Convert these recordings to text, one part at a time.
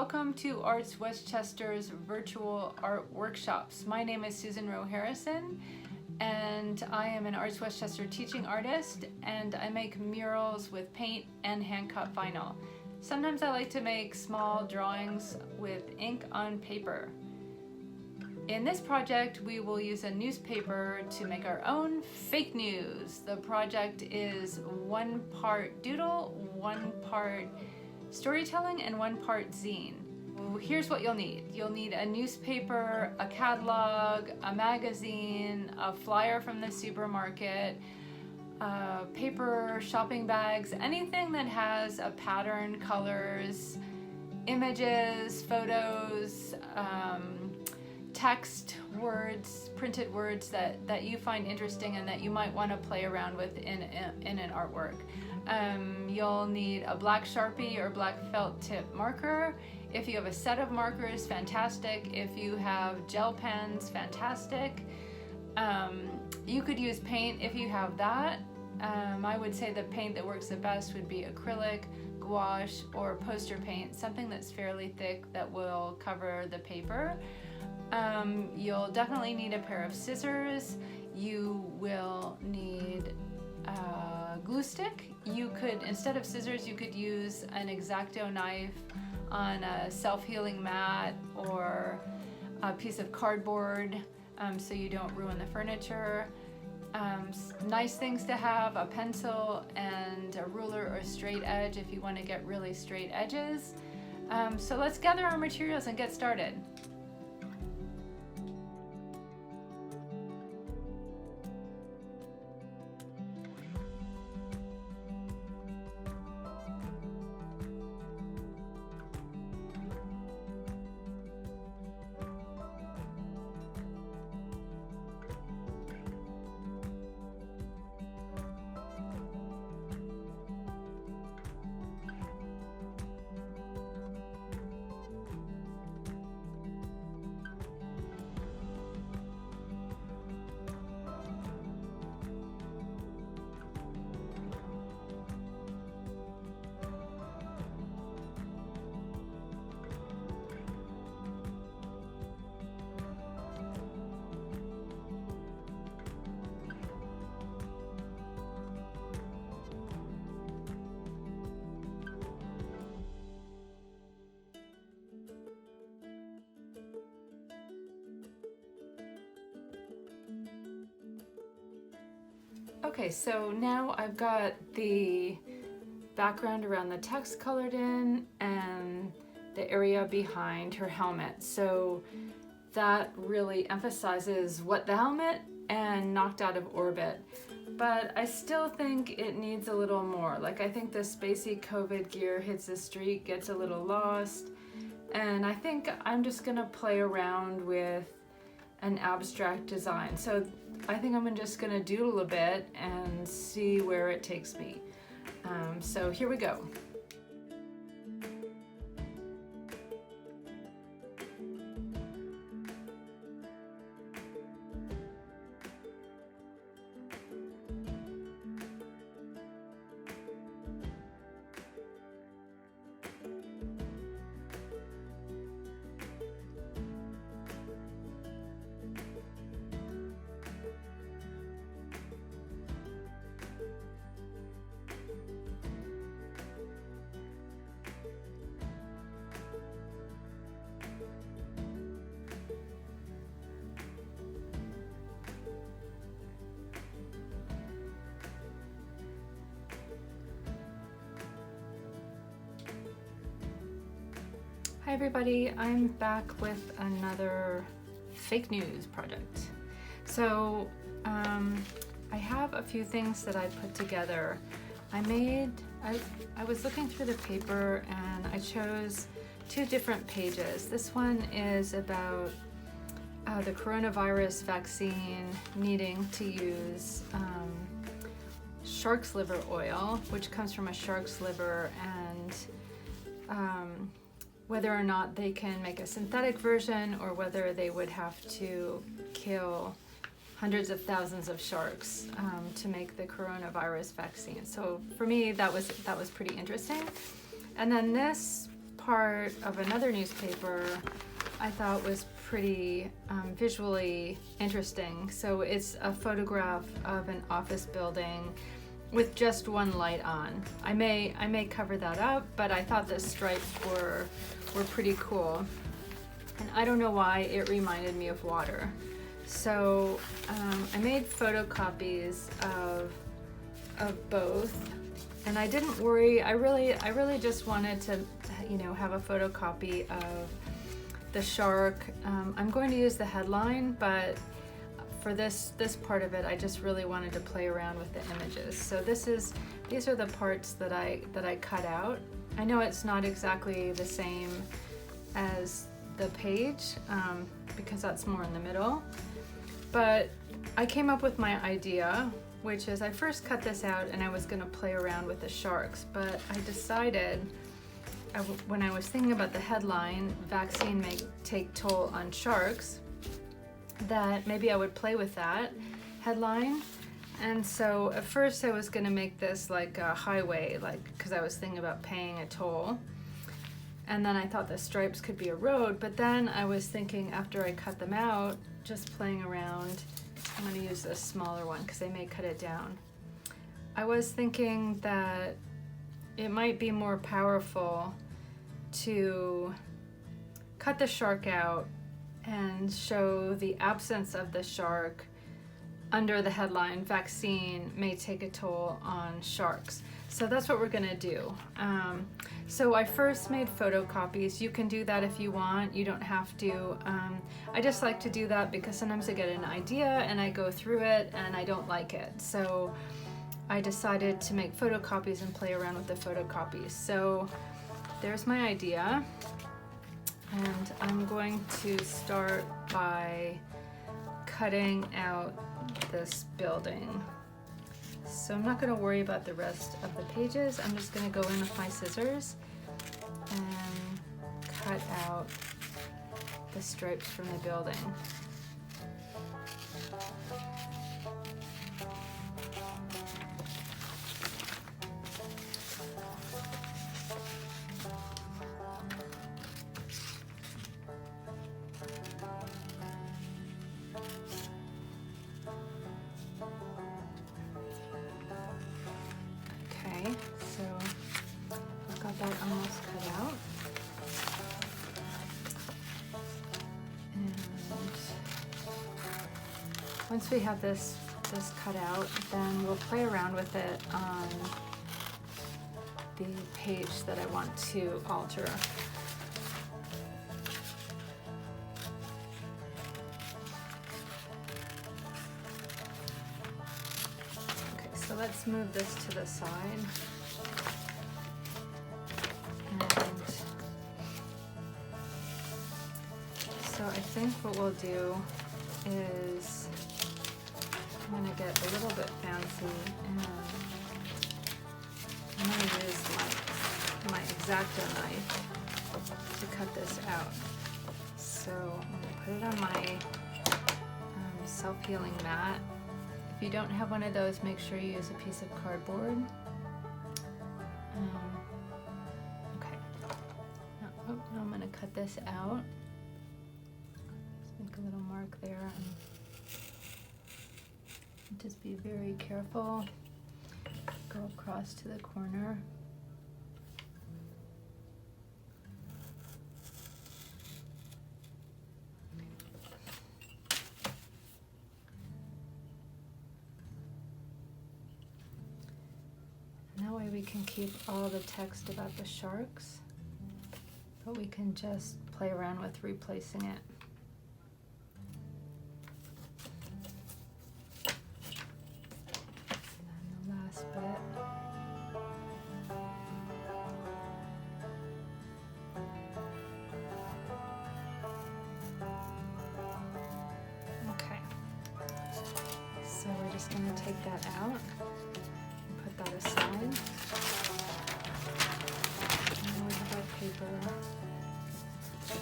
welcome to ArtsWestchester's virtual art workshops. My name is Susan Rowe Harrison, and I am an ArtsWestchester teaching artist, and I make murals with paint and hand-cut vinyl. Sometimes I like to make small drawings with ink on paper. In this project, we will use a newspaper to make our own fake news. The project is 1 part doodle, 1 part storytelling, and 1 part zine. Here's what you'll need. You'll need a newspaper, a catalog, a magazine, a flyer from the supermarket, paper, shopping bags, anything that has a pattern, colors, images, photos, text, words, printed words that you find interesting and that you might want to play around with in an artwork. You'll need a black Sharpie or black felt tip marker. If you have a set of markers, fantastic. If you have gel pens, fantastic. You could use paint if you have that. I would say the paint that works the best would be acrylic, gouache, or poster paint, something that's fairly thick that will cover the paper. You'll definitely need a pair of scissors. You will need a glue stick. You could, instead of scissors, you could use an X-Acto knife on a self-healing mat or a piece of cardboard so you don't ruin the furniture. Nice things to have: a pencil and a ruler or a straight edge if you want to get really straight edges. So let's gather our materials and get started. Okay, so now I've got the background around the text colored in and the area behind her helmet. So that really emphasizes what the helmet and knocked out of orbit. But I still think it needs a little more. Like, I think the spacey COVID gear hits the street, gets a little lost. And I think I'm just gonna play around with an abstract design. So I think I'm just gonna doodle a bit and see where it takes me. So here we go. Hi everybody, I'm back with another fake news project. So I have a few things that I put together. I was looking through the paper and I chose 2 different pages. This one is about the coronavirus vaccine needing to use shark's liver oil, which comes from a shark's liver, and whether or not they can make a synthetic version or whether they would have to kill hundreds of thousands of sharks to make the coronavirus vaccine. So for me, that was pretty interesting. And then this part of another newspaper I thought was pretty visually interesting. So it's a photograph of an office building with just one light on. I may cover that up, but I thought the stripes were pretty cool. And I don't know why it reminded me of water. So I made photocopies of both, and I didn't worry. I really just wanted to, you know, have a photocopy of the shark. I'm going to use the headline, but for this part of it, I just really wanted to play around with the images. So these are the parts that I cut out. I know it's not exactly the same as the page because that's more in the middle, but I came up with my idea, which is I first cut this out and I was going to play around with the sharks, but I decided when I was thinking about the headline, vaccine may take toll on sharks, that maybe I would play with that headline. And so at first I was going to make this like a highway, like, because I was thinking about paying a toll. And then I thought the stripes could be a road, but then I was thinking after I cut them out, just playing around, I'm going to use this smaller one because I may cut it down. I was thinking that it might be more powerful to cut the shark out and show the absence of the shark under the headline, vaccine may take a toll on sharks. So that's what we're gonna do. So I first made photocopies. You can do that if you want, you don't have to. I just like to do that because sometimes I get an idea and I go through it and I don't like it. So I decided to make photocopies and play around with the photocopies. So there's my idea. And I'm going to start by cutting out this building. So I'm not going to worry about the rest of the pages. I'm just going to go in with my scissors and cut out the stripes from the building. So I've got that almost cut out. And once we have this cut out, then we'll play around with it on the page that I want to alter. So let's move this to the side. And so I think what we'll do is I'm going to get a little bit fancy and I'm going to use my X-Acto knife to cut this out. So I'm going to put it on my self-healing mat. If you don't have one of those, make sure you use a piece of cardboard. Okay. Now I'm going to cut this out. Just make a little mark there. And just be very careful. Go across to the corner. That way we can keep all the text about the sharks, but we can just play around with replacing it. And the last bit. Okay, so we're just going to take that out. Put that aside. And we have our paper. So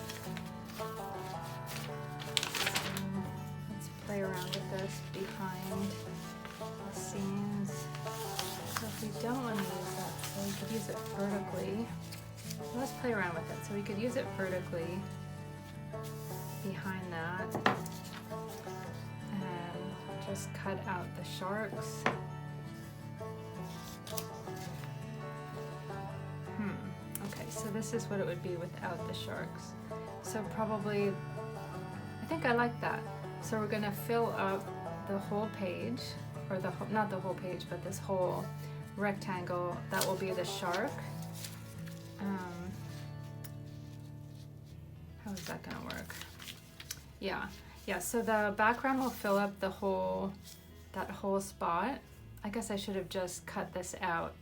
let's play around with this behind the scenes. So if we don't want to use that, so we could use it vertically. let's play around with it. So we could use it vertically behind that and just cut out the sharks. Okay, so this is what it would be without the sharks. So probably, I think I like that. So we're gonna fill up the whole page, or the whole, not the whole page, but this whole rectangle. That will be the shark. How is that gonna work? Yeah, so the background will fill up the whole, that whole spot. I guess I should have just cut this out,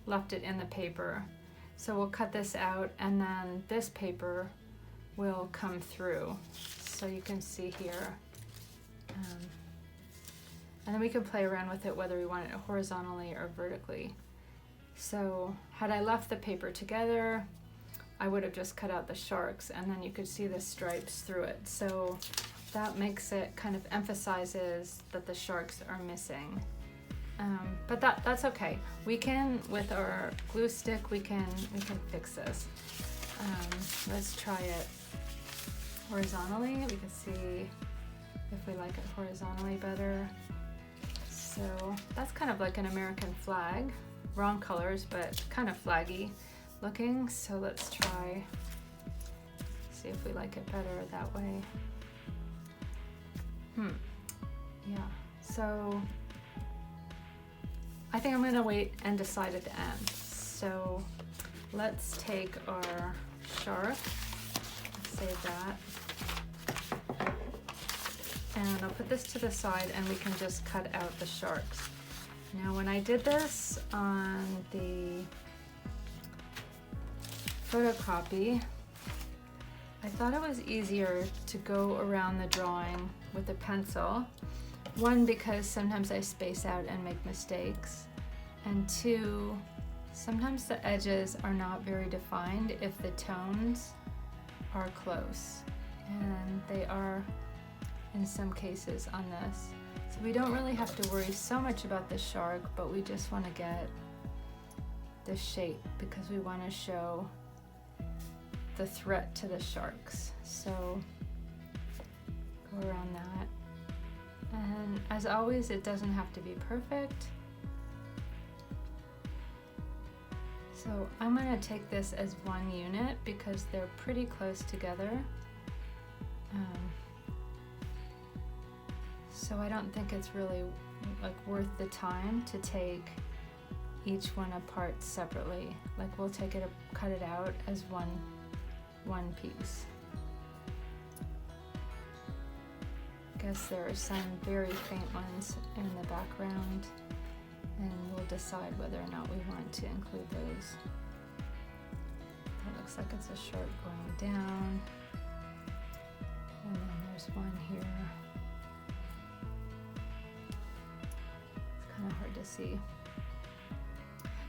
left it in the paper. So we'll cut this out, and then this paper will come through. So you can see here. And then we can play around with it whether we want it horizontally or vertically. So had I left the paper together, I would have just cut out the sharks, and then you could see the stripes through it. So that makes it, kind of emphasizes that the sharks are missing. But that's okay. We can, with our glue stick, we can fix this. Let's try it horizontally. We can see if we like it horizontally better. So that's kind of like an American flag. Wrong colors, but kind of flaggy looking. So let's try, see if we like it better that way. Yeah, so I think I'm gonna wait and decide at the end. So let's take our shark, save that. And I'll put this to the side, and we can just cut out the sharks. Now when I did this on the photocopy, I thought it was easier to go around the drawing with a pencil. One, because sometimes I space out and make mistakes. And two, sometimes the edges are not very defined if the tones are close. And they are in some cases on this. So we don't really have to worry so much about the shark, but we just want to get the shape because we want to show the threat to the sharks. So go around that. And as always, it doesn't have to be perfect. So I'm going to take this as one unit because they're pretty close together. So I don't think it's really like worth the time to take each one apart separately. Like we'll take it, cut it out as one piece. I guess there are some very faint ones in the background, and we'll decide whether or not we want to include those. That looks like it's a shark going down, and then there's one here. It's kind of hard to see.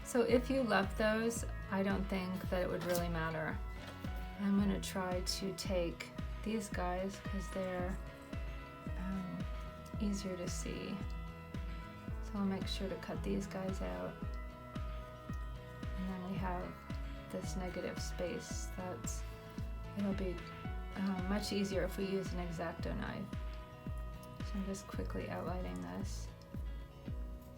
So if you left those, I don't think that it would really matter. I'm going to try to take these guys because they're easier to see. So I'll make sure to cut these guys out. And then we have this negative space. It'll be much easier if we use an X-Acto knife. So I'm just quickly outlining this.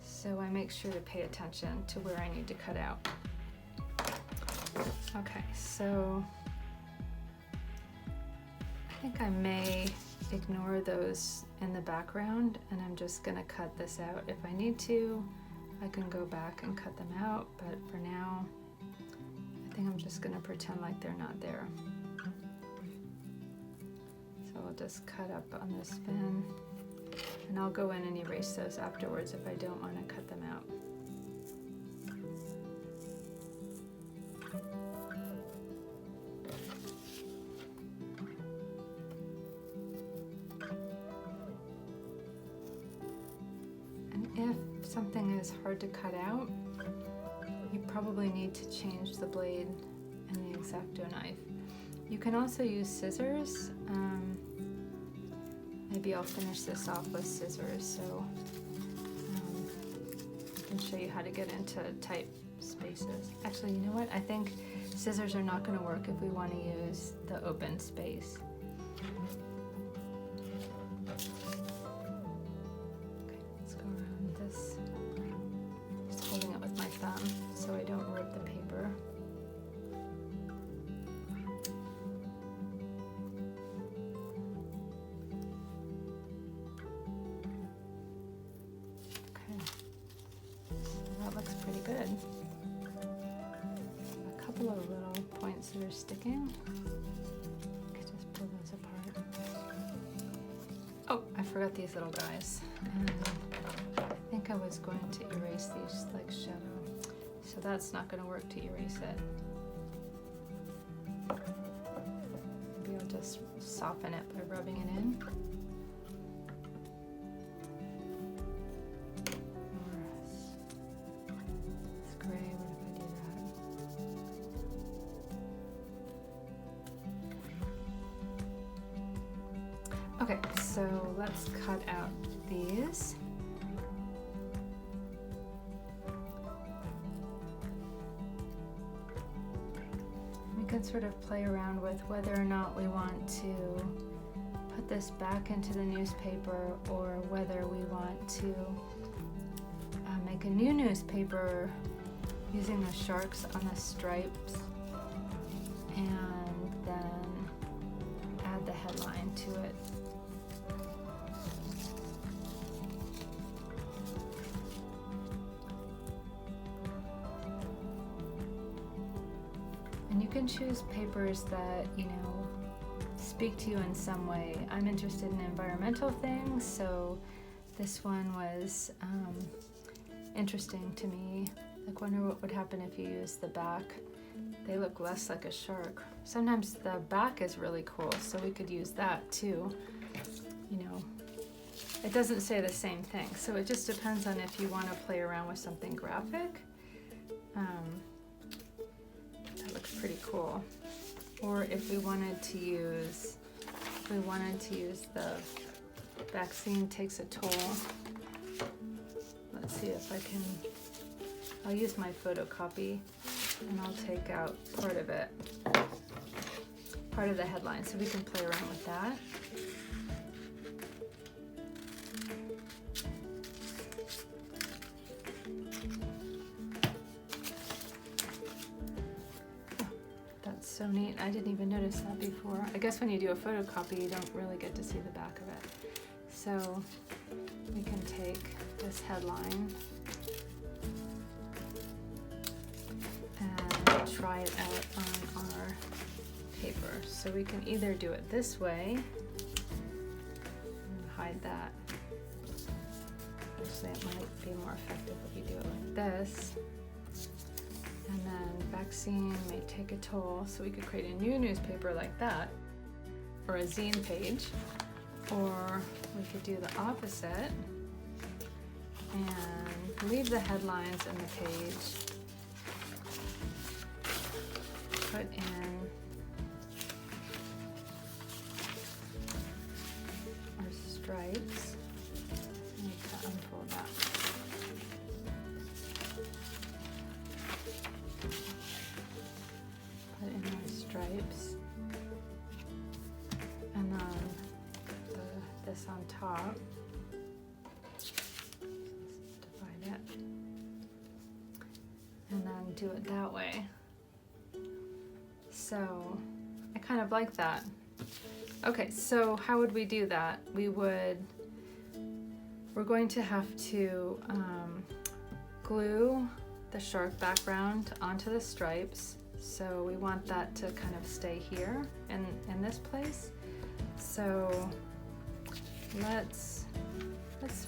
So I make sure to pay attention to where I need to cut out. Okay, so I think I may ignore those in the background, and I'm just going to cut this out. If I need to, I can go back and cut them out, but for now, I think I'm just going to pretend like they're not there. So I'll just cut up on this fin, and I'll go in and erase those afterwards if I don't want to cut them out. If something is hard to cut out, you probably need to change the blade and the X-Acto knife. You can also use scissors. Maybe I'll finish this off with scissors, so I can show you how to get into tight spaces. Actually, you know what? I think scissors are not going to work if we want to use the open space. Okay, let's go around this. Just holding it with my thumb so I don't rip the paper. Good. A couple of little points that are sticking. I could just pull those apart. Oh, I forgot these little guys. And I think I was going to erase these like shadow. So that's not going to work to erase it. Maybe I'll just soften it by rubbing it in. Okay, so let's cut out these. We can sort of play around with whether or not we want to put this back into the newspaper or whether we want to make a new newspaper using the sharks on the stripes and then add the headline to it. And you can choose papers that, you know, speak to you in some way. I'm interested in environmental things, so this one was interesting to me. Like, wonder what would happen if you use the back. They look less like a shark. Sometimes the back is really cool, so we could use that too. You know, it doesn't say the same thing, so it just depends on if you want to play around with something graphic. That looks pretty cool. Or if we wanted to use, the vaccine takes a toll. Let's see if I can. I'll use my photocopy and I'll take out part of it, part of the headline, so we can play around with that. Oh, that's so neat. I didn't even notice that before. I guess when you do a photocopy, you don't really get to see the back of it. So we can take this headline and try it out on our paper. So we can either do it this way and hide that. Actually, it might be more effective if we do it like this. And then vaccine may take a toll, so we could create a new newspaper like that, or a zine page, or we could do the opposite and leave the headlines in the page, put in our stripes. I need to unfold that. Put in our stripes, and then this on top. Divide it, and then do it that way. So I kind of like that. Okay, so how would we do that? We're going to have to glue the shark background onto the stripes. So we want that to kind of stay here in this place. So let's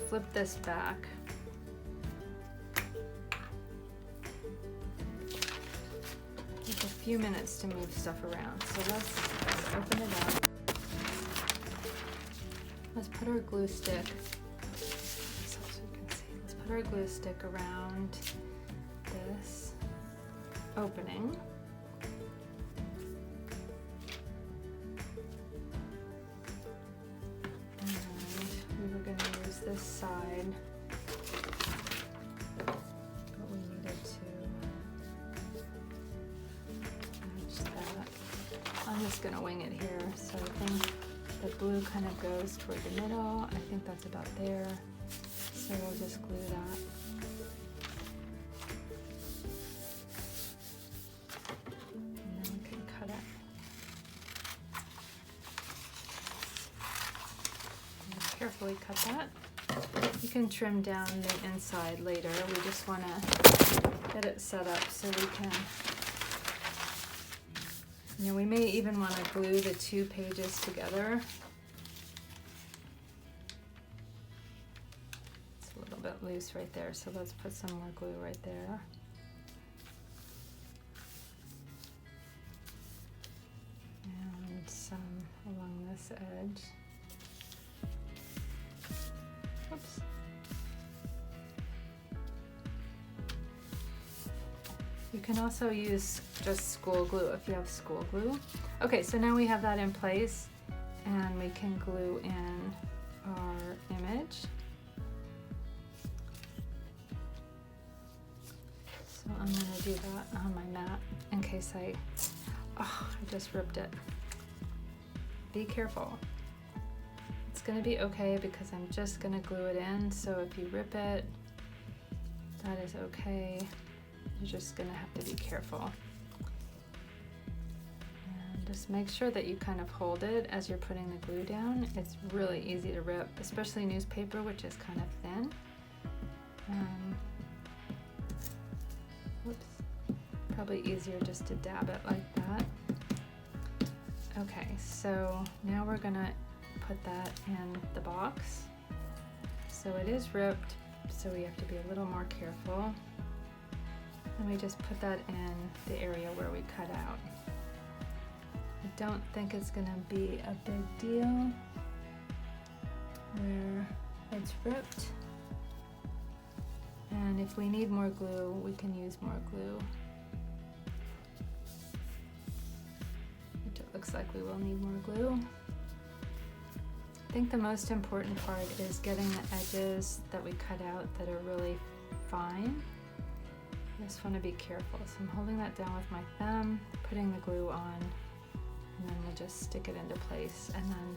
flip this back. Take a few minutes to move stuff around. So let's open it up. Let's put our glue stick, so you can see, let's put our glue stick around this opening. And we were going to use this side, but we needed to gonna wing it here. So I think the blue kind of goes toward the middle. I think that's about there. So we'll just glue that. And then we can cut it. And carefully cut that. You can trim down the inside later. We just want to get it set up so we can, you know, we may even want to glue the 2 pages together. It's a little bit loose right there, so let's put some more glue right there. And some along this edge. Oops. You can also use just school glue if you have school glue. Okay, so now we have that in place and we can glue in our image. So I'm gonna do that on my mat in case I just ripped it. Be careful. It's gonna be okay because I'm just gonna glue it in. So if you rip it, that is okay. You're just gonna have to be careful. And just make sure that you kind of hold it as you're putting the glue down. It's really easy to rip, especially newspaper, which is kind of thin. Whoops. Probably easier just to dab it like that. Okay, so now we're gonna put that in the box. So it is ripped, so we have to be a little more careful. And we just put that in the area where we cut out. I don't think it's gonna be a big deal where it's ripped. And if we need more glue, we can use more glue. Which it looks like we will need more glue. I think the most important part is getting the edges that we cut out that are really fine. I just want to be careful. So I'm holding that down with my thumb, putting the glue on, and then we'll just stick it into place. And then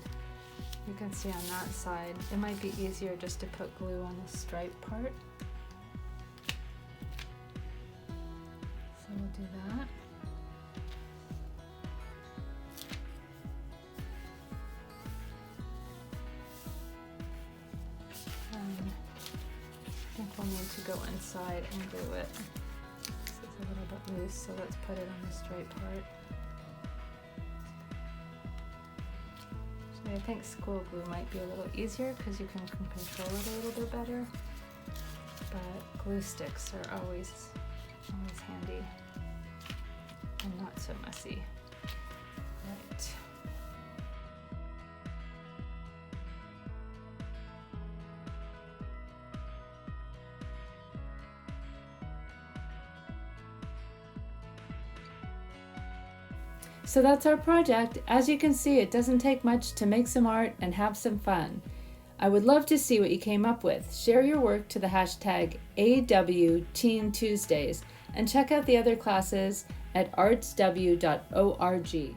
you can see on that side, it might be easier just to put glue on the stripe part. So we'll do that. I think we'll need to go inside and glue it. This is a little bit loose, so let's put it on the straight part. So I think school glue might be a little easier because you can control it a little bit better. But glue sticks are always handy and not so messy. Right. So that's our project. As you can see, it doesn't take much to make some art and have some fun. I would love to see what you came up with. Share your work to the hashtag #AWTeenTuesdays and check out the other classes at artsw.org.